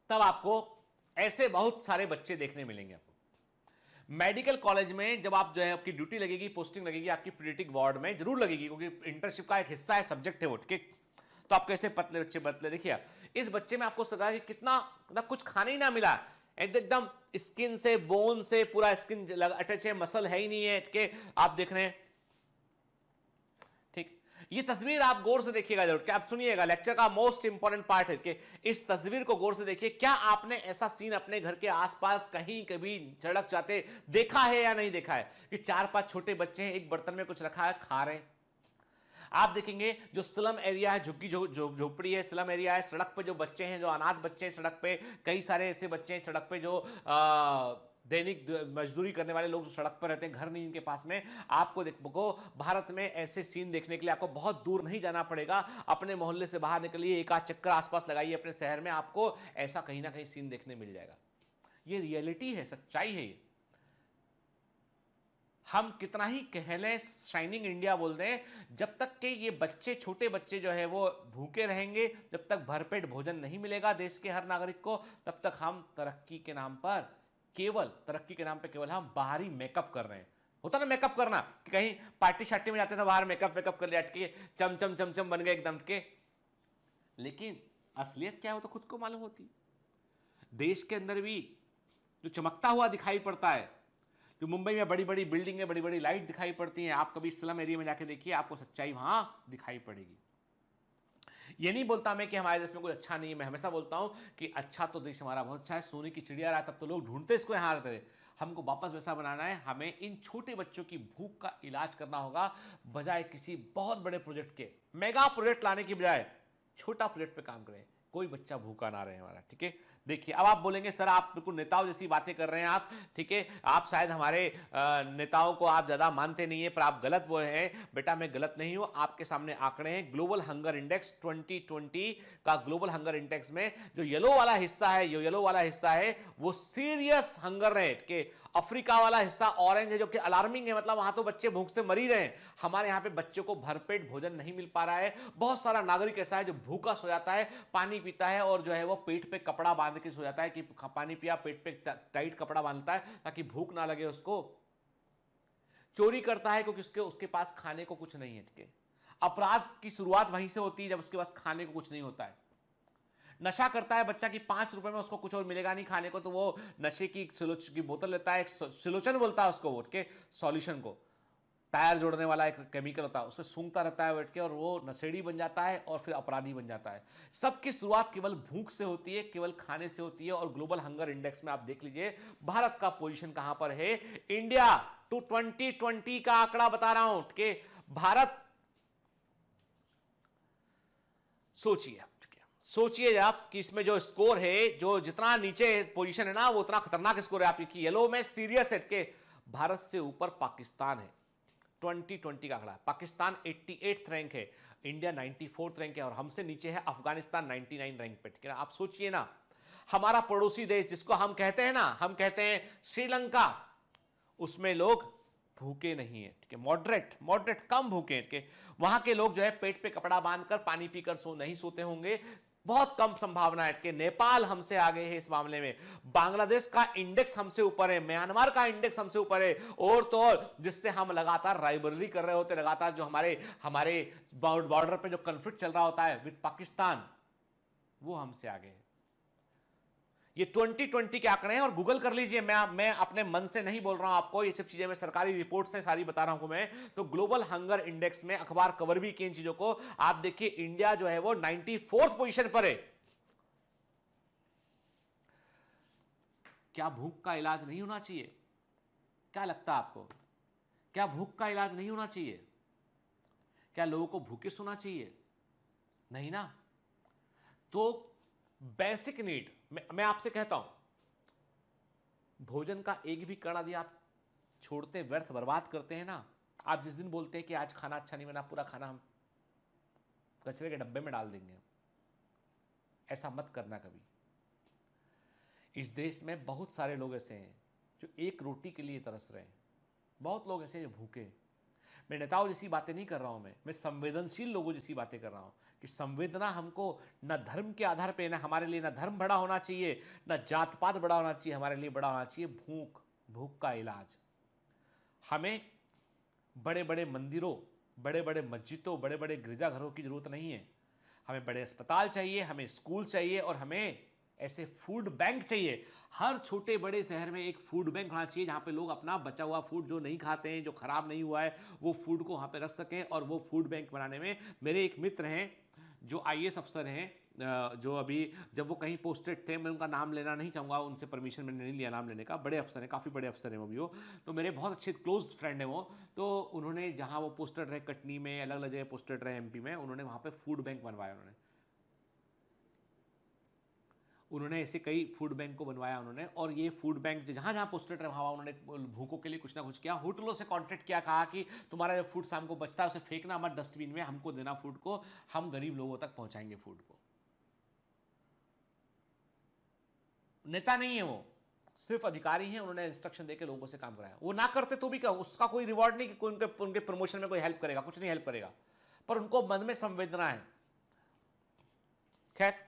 तब आपको ऐसे बहुत सारे बच्चे देखने मिलेंगे। आपको मेडिकल कॉलेज में जब आप जो है आपकी ड्यूटी लगेगी, पोस्टिंग लगेगी, आपकी पीडियाट्रिक वार्ड में जरूर लगेगी, क्योंकि इंटर्नशिप का एक हिस्सा है, सब्जेक्ट है वो, ठीक। तो आप कैसे पतले बच्चे पतले, देखिए इस बच्चे में आपको लगा कि कितना मतलब कुछ खाने ही ना मिला, एकदम स्किन से बोन से पूरा स्किन अटैच है, मसल है ही नहीं है, ठीक। आप देख रहे हैं, ठीक। ये तस्वीर आप गौर से देखिएगा जरूर, क्या आप सुनिएगा, लेक्चर का मोस्ट इंपॉर्टेंट पार्ट है कि इस तस्वीर को गौर से देखिए। क्या आपने ऐसा सीन अपने घर के आसपास कहीं कभी सड़क जाते देखा है या नहीं देखा है कि 4-5 छोटे बच्चे हैं, एक बर्तन में कुछ रखा है, खा रहे हैं। आप देखेंगे जो स्लम एरिया है, झुग्गी झोपड़ी है, स्लम एरिया है, सड़क पे जो बच्चे हैं, जो अनाथ बच्चे हैं सड़क पे, कई सारे ऐसे बच्चे हैं सड़क पे जो दैनिक मजदूरी करने वाले लोग जो सड़क पर रहते हैं, घर नहीं इनके पास में। आपको देखो भारत में ऐसे सीन देखने के लिए आपको बहुत दूर नहीं जाना पड़ेगा, अपने मोहल्ले से बाहर निकलिए, एक आध चक्कर आसपास लगाइए अपने शहर में, आपको ऐसा कहीं ना कहीं सीन देखने मिल जाएगा। ये रियलिटी है, सच्चाई है ये। हम कितना ही कह लें शाइनिंग इंडिया बोल दें, जब तक के ये बच्चे, छोटे बच्चे जो है वो भूखे रहेंगे, जब तक भरपेट भोजन नहीं मिलेगा देश के हर नागरिक को, तब तक हम तरक्की के नाम पर केवल हम बाहरी मेकअप कर रहे हैं। होता ना मेकअप करना, कि कहीं पार्टी शार्टी में जाते थे, बाहर मेकअप वेकअप कर लिया, के चमचम चमचम बन गए एकदम के, लेकिन असलियत क्या है वो तो खुद को मालूम होती। देश के अंदर भी जो चमकता हुआ दिखाई पड़ता है, जो मुंबई में बड़ी बड़ी बिल्डिंग है, बड़ी बड़ी लाइट दिखाई पड़ती हैं, आप कभी स्लम एरिया में जाके देखिए, आपको सच्चाई वहां दिखाई पड़ेगी। ये नहीं बोलता मैं कि हमारे देश में कुछ अच्छा नहीं है, मैं हमेशा बोलता हूं कि अच्छा तो देश हमारा बहुत अच्छा है, सोने की चिड़िया रहा तब तो लोग ढूंढते इसको, यहां आते थे। हमको वापस वैसा बनाना है, हमें इन छोटे बच्चों की भूख का इलाज करना होगा, बजाय किसी बहुत बड़े प्रोजेक्ट के, मेगा प्रोजेक्ट लाने की बजाय छोटा प्रोजेक्ट पे काम करें, कोई बच्चा भूखा ना रहे हमारा, ठीक है। देखिए अब आप बोलेंगे सर आप बिल्कुल नेताओं जैसी बातें कर रहे हैं आप, ठीक है, आप शायद हमारे नेताओं को आप ज्यादा मानते नहीं है, पर आप गलत वो हैं। बेटा मैं गलत नहीं हूं, आपके सामने आंकड़े हैं, ग्लोबल हंगर इंडेक्स 2020 का ग्लोबल हंगर इंडेक्स में जो येलो वाला हिस्सा है, जो येलो वाला हिस्सा है वो सीरियस हंगर रेट के, अफ्रीका वाला हिस्सा ऑरेंज है जो कि अलार्मिंग है, मतलब वहां तो बच्चे भूख से मर ही रहे हैं। हमारे यहां पे बच्चों को भरपेट भोजन नहीं मिल पा रहा है। बहुत सारा नागरिक ऐसा है जो भूखा सो जाता है, पानी पीता है और जो है वो पेट पे कपड़ा बांध के सो जाता है, कि पानी पिया, पेट पे टाइट कपड़ा बांधता है ताकि भूख ना लगे उसको। चोरी करता है क्योंकि उसके उसके पास खाने को कुछ नहीं है, ठीक है। अपराध की शुरुआत वहीं से होती है जब उसके पास खाने को कुछ नहीं होता है। नशा करता है बच्चा कि 5 रुपए में उसको कुछ और मिलेगा नहीं खाने को, तो वो नशे की की बोतल लेता है, सिलोचन बोलता है उसको, उठ के सॉल्यूशन को, टायर जोड़ने वाला एक केमिकल होता है, उसे सूंघता रहता है बैठ के, और वो नशेड़ी बन जाता है और फिर अपराधी बन जाता है। सबकी शुरुआत केवल भूख से होती है, केवल खाने से होती है। और ग्लोबल हंगर इंडेक्स में आप देख लीजिए भारत का पोजीशन कहां पर है। इंडिया टू 2020 का आंकड़ा बता रहा हूं कि भारत, सोचिए सोचिए आप कि इसमें जो स्कोर है, जो जितना नीचे पोजीशन है ना, वो उतना खतरनाक स्कोर है आपकी। येलो में सीरियस है कि भारत से ऊपर पाकिस्तान है। 2020 का आंकड़ा, पाकिस्तान 88th रैंक है, इंडिया 94th रैंक है, और हमसे नीचे है अफगानिस्तान 99 रैंक पे, ठीक है। आप सोचिए ना, हमारा पड़ोसी देश जिसको हम कहते हैं ना, हम कहते हैं श्रीलंका, उसमें लोग भूखे नहीं है, ठीक है, मॉडरेट मॉडरेट कम भूखे हैं, ठीक है। वहां के लोग जो है पेट पे कपड़ा बांधकर पानी पीकर नहीं सोते होंगे, बहुत कम संभावना है कि नेपाल हमसे आगे है इस मामले में। बांग्लादेश का इंडेक्स हमसे ऊपर है, म्यांमार का इंडेक्स हमसे ऊपर है, और तो और जिससे हम लगातार राइवलरी कर रहे होते, लगातार जो हमारे हमारे बॉर्डर पे जो कॉन्फ्लिक्ट चल रहा होता है विद पाकिस्तान, वो हमसे आगे है। ये 2020 के आंकड़े हैं, और गूगल कर लीजिए, मैं अपने मन से नहीं बोल रहा हूं आपको, ये सब चीजें मैं सरकारी रिपोर्ट से सारी बता रहा हूं मैं। तो ग्लोबल हंगर इंडेक्स में अखबार कवर भी किए इन चीजों को, आप देखिए इंडिया जो है वो 94th पोजीशन पर है। क्या भूख का इलाज नहीं होना चाहिए? क्या लगता है आपको? क्या भूख का इलाज नहीं होना चाहिए? क्या लोगों को भूखे सोना चाहिए? नहीं ना। तो बेसिक नीड, मैं आपसे कहता हूं, भोजन का एक भी कण यदि आप छोड़ते, व्यर्थ बर्बाद करते हैं ना, आप जिस दिन बोलते हैं कि आज खाना अच्छा नहीं बना, पूरा खाना हम कचरे के डब्बे में डाल देंगे, ऐसा मत करना कभी। इस देश में बहुत सारे लोग ऐसे हैं जो एक रोटी के लिए तरस रहे हैं, बहुत लोग ऐसे हैं जो भूखे हैं। मैं नेताओं जैसी बातें नहीं कर रहा हूं, मैं संवेदनशील लोगों जैसी बातें कर रहा हूं कि संवेदना हमको न धर्म के आधार पे, ना हमारे लिए ना धर्म बड़ा होना चाहिए, ना जात पात बड़ा होना चाहिए, हमारे लिए बड़ा होना चाहिए भूख, भूख का इलाज। हमें बड़े बड़े मंदिरों, बड़े बड़े मस्जिदों, बड़े बड़े गिरजाघरों की जरूरत नहीं है। हमें बड़े अस्पताल चाहिए, हमें स्कूल चाहिए, और हमें ऐसे फूड बैंक चाहिए। हर छोटे बड़े शहर में एक फूड बैंक होना चाहिए जहाँ पे लोग अपना बचा हुआ फूड जो नहीं खाते हैं, जो खराब नहीं हुआ है, वो फूड को वहाँ पे रख सकें। और वो फूड बैंक बनाने में मेरे एक मित्र हैं जो आईएएस अफसर हैं, जो अभी जब वो कहीं पोस्टेड थे, मैं उनका नाम लेना नहीं चाहूँगा, उनसे परमिशन मैंने नहीं लिया नाम लेने का, बड़े अफसर हैं, काफ़ी बड़े अफसर हैं वो भी, वो तो मेरे बहुत अच्छे क्लोज फ्रेंड हैं वो। तो उन्होंने जहाँ वो पोस्टेड रहे, कटनी में, अलग अलग जगह पोस्टेड रहे एमपी में, उन्होंने वहाँ पे फूड बैंक बनवाया। उन्होंने ऐसे कई फूड बैंक को बनवाया उन्होंने, और ये फूड बैंक जहाँ जहाँ पोस्टेड रहा वहाँ उन्होंने भूखों के लिए कुछ ना कुछ किया। होटलों से कॉन्टेक्ट किया, कहा कि तुम्हारा जो फूड शाम को बचता है उसे फेंकना मत डस्टबिन में, हमको देना फूड को, हम गरीब लोगों तक पहुंचाएंगे फूड को। नेता नहीं है वो, सिर्फ अधिकारी हैं, उन्होंने इंस्ट्रक्शन देकर लोगों से काम कराया। वो ना करते तो भी क्या, उसका कोई रिवॉर्ड नहीं कि उनके प्रमोशन में कोई हेल्प करेगा, कुछ नहीं हेल्प करेगा, पर उनको मन में संवेदना है। खैर